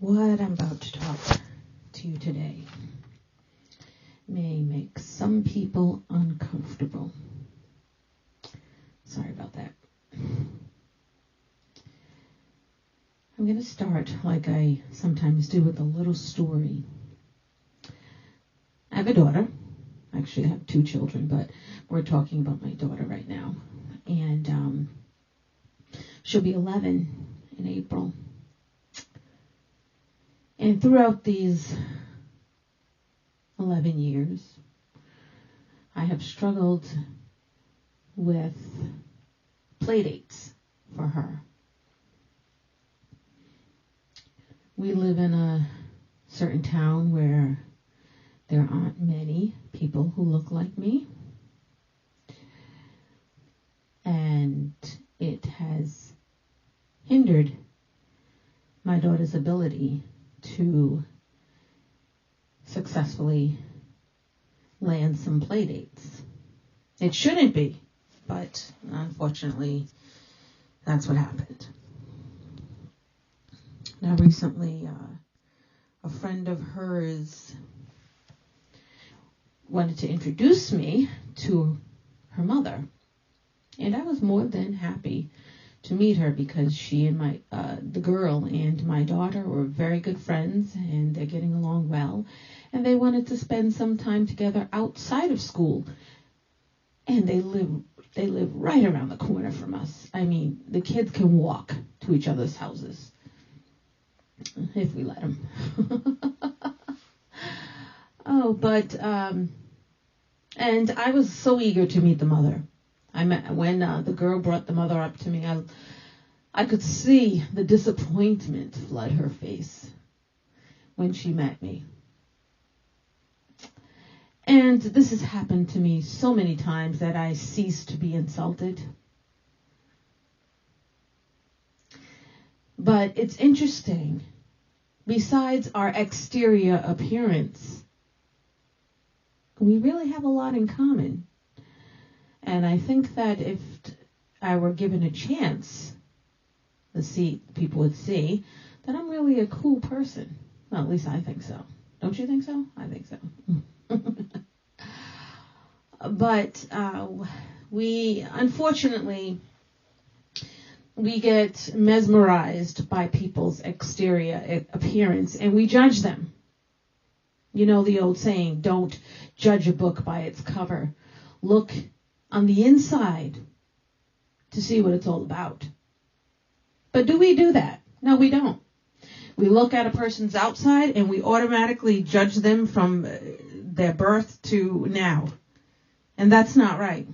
What I'm about to talk to you today may make some people uncomfortable. Sorry about that. I'm going to start like I sometimes do with a little story. I have a daughter. Actually, I have two children, but we're talking about my daughter right now. And she'll be 11 in April. And throughout these 11 years, I have struggled with playdates for her. We live in a certain town where there aren't many people who look like me. And it has hindered my daughter's ability to successfully land some playdates. It shouldn't be, but unfortunately, that's what happened. Now, recently, a friend of hers wanted to introduce me to her mother, and I was more than happy to meet her because she and the girl and my daughter were very good friends, and they're getting along well, and they wanted to spend some time together outside of school. And they live right around the corner from us. I mean, the kids can walk to each other's houses if we let them. And I was so eager to meet the mother. When the girl brought the mother up to me, I could see the disappointment flood her face when she met me. And this has happened to me so many times that I cease to be insulted. But it's interesting. Besides our exterior appearance, we really have a lot in common. And I think that if I were given a chance, people would see that I'm really a cool person. Well, at least I think so. Don't you think so? I think so. But unfortunately, we get mesmerized by people's exterior appearance, and we judge them. You know the old saying, don't judge a book by its cover. Look on the inside to see what it's all about. But do we do that? No, we don't. We look at a person's outside and we automatically judge them from their birth to now. And that's not right.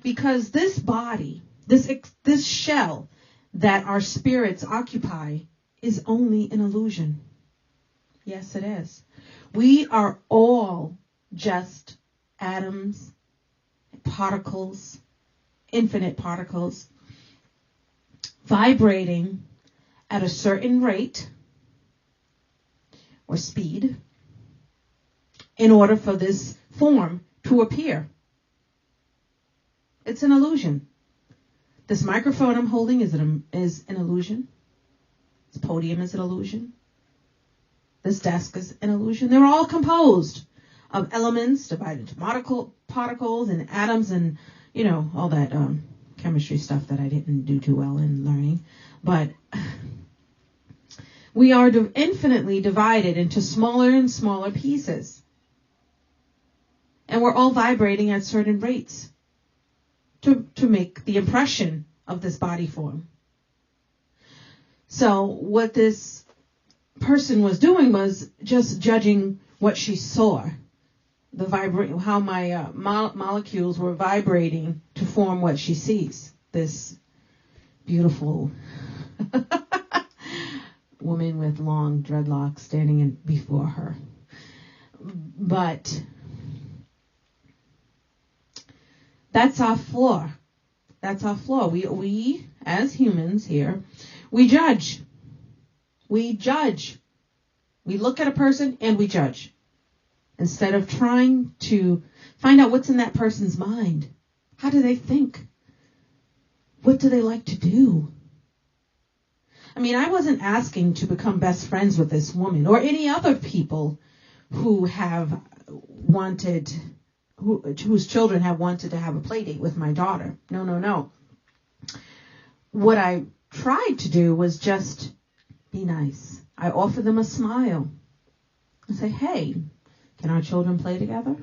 Because this body, this shell that our spirits occupy is only an illusion. Yes, it is. We are all just atoms, particles, infinite particles, vibrating at a certain rate or speed in order for this form to appear. It's an illusion. This microphone I'm holding is an illusion. This podium is an illusion. This desk is an illusion. They're all composed of elements divided into particles and atoms and, all that chemistry stuff that I didn't do too well in learning. But we are infinitely divided into smaller and smaller pieces. And we're all vibrating at certain rates to make the impression of this body form. So what this person was doing was just judging what she saw, how my molecules were vibrating to form what she sees. This beautiful woman with long dreadlocks standing before her. But that's our flaw. That's our flaw. We as humans here, we judge. We judge. We look at a person and we judge. Instead of trying to find out what's in that person's mind. How do they think? What do they like to do? I mean, I wasn't asking to become best friends with this woman or any other people who have wanted, whose children have wanted to have a play date with my daughter. No, no, no. What I tried to do was just be nice. I offer them a smile and say, hey, can our children play together?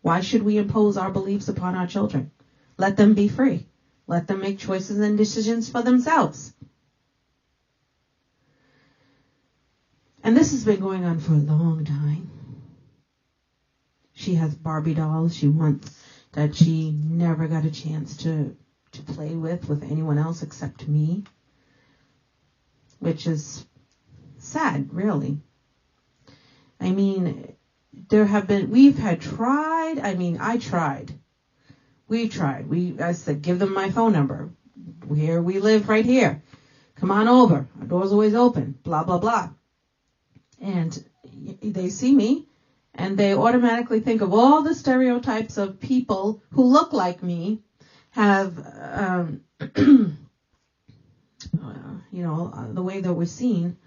Why should we impose our beliefs upon our children? Let them be free. Let them make choices and decisions for themselves. And this has been going on for a long time. She has Barbie dolls she wants that she never got a chance to play with anyone else except me, which is sad, really. I mean, I tried. I said, give them my phone number. Here we live right here. Come on over. Our door's always open. Blah, blah, blah. And they see me and they automatically think of all the stereotypes of people who look like me, have, the way that we're seen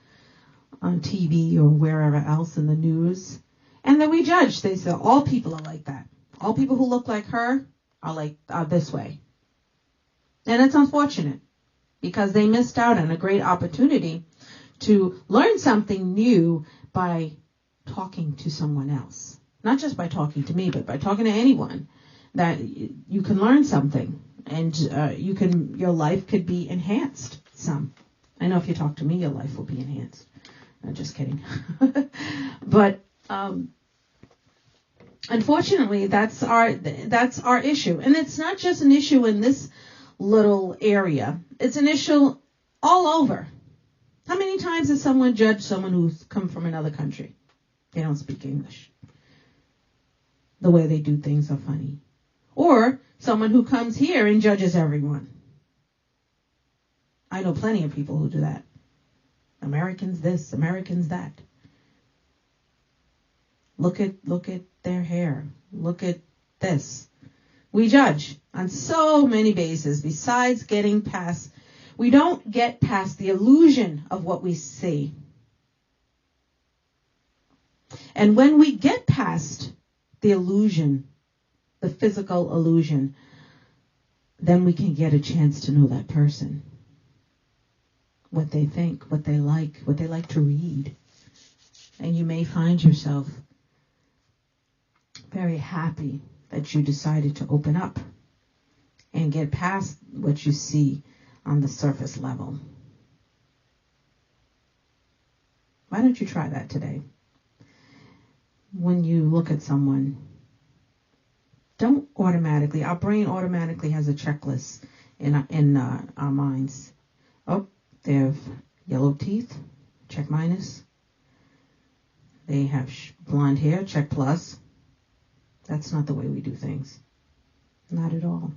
on TV or wherever else in the news. And then we judge. They say, all people are like that. All people who look like her are this way. And it's unfortunate because they missed out on a great opportunity to learn something new by talking to someone else. Not just by talking to me, but by talking to anyone, that you can learn something and your life could be enhanced some. I know if you talk to me, your life will be enhanced. I'm just kidding. But unfortunately, that's our issue. And it's not just an issue in this little area. It's an issue all over. How many times has someone judged someone who's come from another country? They don't speak English. The way they do things are funny. Or someone who comes here and judges everyone. I know plenty of people who do that. Americans this, Americans that. Look at their hair. Look at this. We judge on so many bases besides getting past. We don't get past the illusion of what we see. And when we get past the illusion, the physical illusion, then we can get a chance to know that person. What they think, what they like to read. And you may find yourself very happy that you decided to open up and get past what you see on the surface level. Why don't you try that today? When you look at someone, don't automatically, our brain automatically has a checklist in our minds. Oh, they have yellow teeth, check minus. They have blonde hair, check plus. That's not the way we do things. Not at all.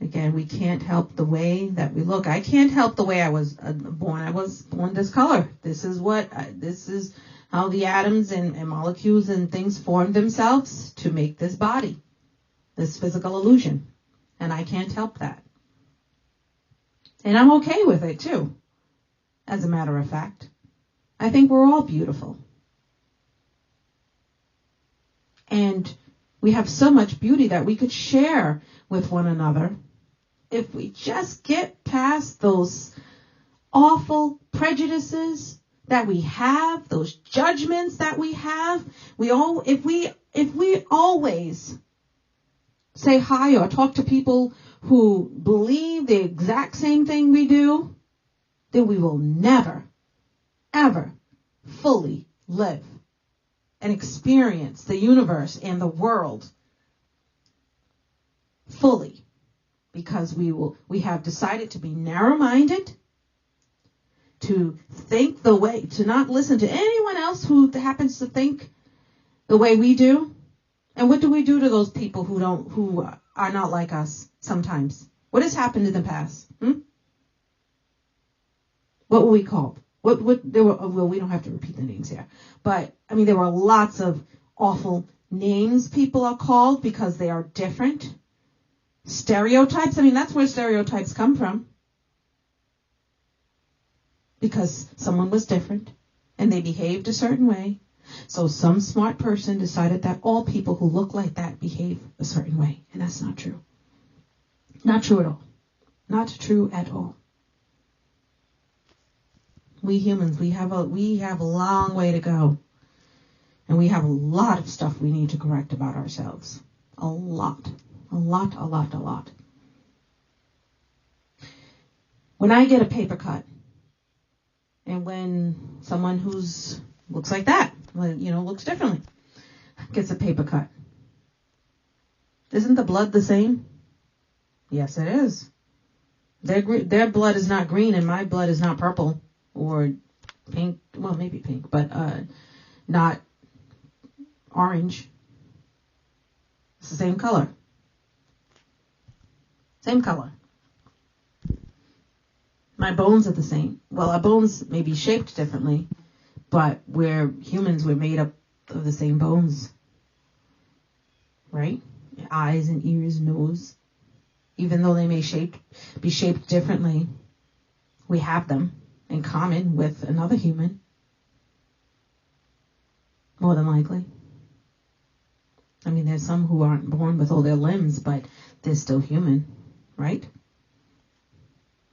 Again, we can't help the way that we look. I can't help the way I was born. I was born this color. This is how the atoms and molecules and things formed themselves to make this body, this physical illusion. And I can't help that. And I'm okay with it too, as a matter of fact. I think we're all beautiful. And we have so much beauty that we could share with one another if we just get past those awful prejudices that we have, those judgments that we have. If we always say hi or talk to people who believe the exact same thing we do, then we will never, ever fully live and experience the universe and the world fully, because we have decided to be narrow-minded, to think to not listen to anyone else who happens to think the way we do. And what do we do to those people who are not like us sometimes? What has happened in the past? What were we called? Well, we don't have to repeat the names here. But, I mean, there were lots of awful names people are called because they are different. Stereotypes, I mean, that's where stereotypes come from. because someone was different and they behaved a certain way. So some smart person decided that all people who look like that behave a certain way. And that's not true. Not true at all. Not true at all. We humans, we have a long way to go. And we have a lot of stuff we need to correct about ourselves. A lot. When I get a paper cut, and when someone who's looks like that, looks differently, gets a paper cut, isn't the blood the same? Yes, it is. Their blood is not green, and my blood is not purple or pink. Well, maybe pink, but not orange. It's the same color. Same color. My bones are the same. Well, our bones may be shaped differently, but we're humans. We're made up of the same bones. Right? Eyes and ears, nose. Even though they may be shaped differently, we have them in common with another human. More than likely. I mean, there's some who aren't born with all their limbs, but they're still human. Right?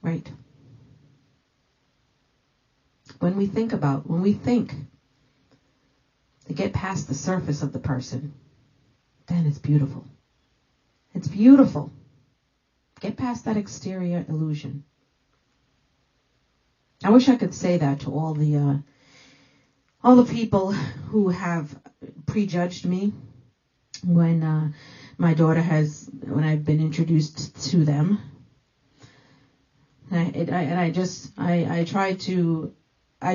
Right. When we think to get past the surface of the person, then it's beautiful. It's beautiful. Get past that exterior illusion. I wish I could say that to all the people who have prejudged me when my daughter when I've been introduced to them. I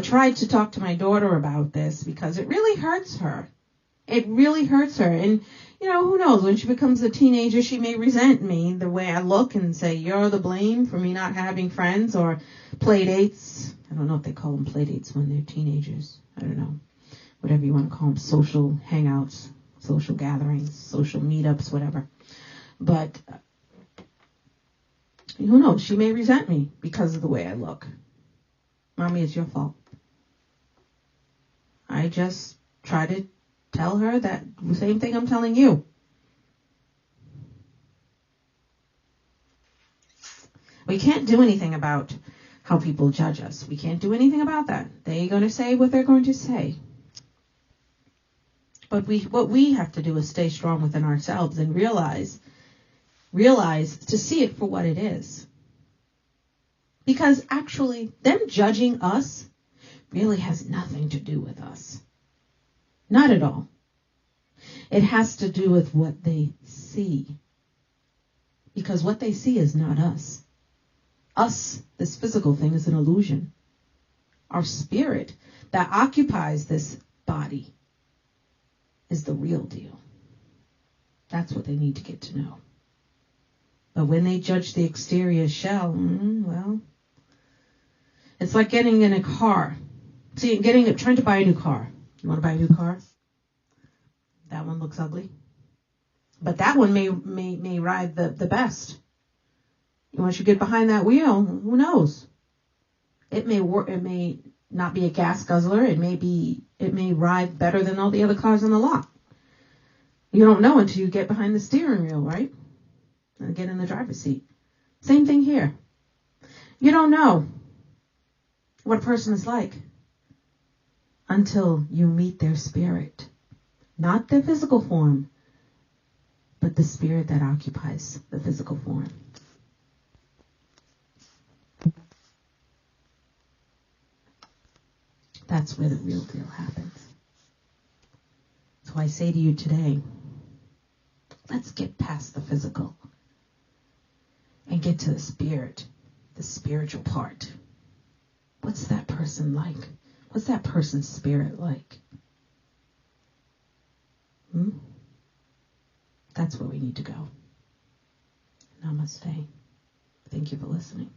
tried to talk to my daughter about this because it really hurts her. It really hurts her. And, who knows? When she becomes a teenager, she may resent me the way I look and say, you're the blame for me not having friends or play dates. I don't know if they call them play dates when they're teenagers. I don't know. Whatever you want to call them. Social hangouts, social gatherings, social meetups, whatever. But who knows? She may resent me because of the way I look. Mommy, it's your fault. I just try to tell her that the same thing I'm telling you. We can't do anything about how people judge us. We can't do anything about that. They're going to say what they're going to say. But what we have to do is stay strong within ourselves and realize to see it for what it is. Because actually, them judging us really has nothing to do with us. Not at all. It has to do with what they see. Because what they see is not us. Us, this physical thing, is an illusion. Our spirit that occupies this body is the real deal. That's what they need to get to know. But when they judge the exterior shell, it's like getting in a car. See, trying to buy a new car. You want to buy a new car? That one looks ugly. But that one may ride the best. Once you get behind that wheel, who knows? It may work. It may not be a gas guzzler. It may ride better than all the other cars on the lot. You don't know until you get behind the steering wheel, right? And get in the driver's seat. Same thing here. You don't know what a person is like until you meet their spirit. Not their physical form, but the spirit that occupies the physical form. That's where the real deal happens. So I say to you today, let's get past the physical and get to the spirit, the spiritual part. What's that person like? What's that person's spirit like? That's where we need to go. Namaste. Thank you for listening.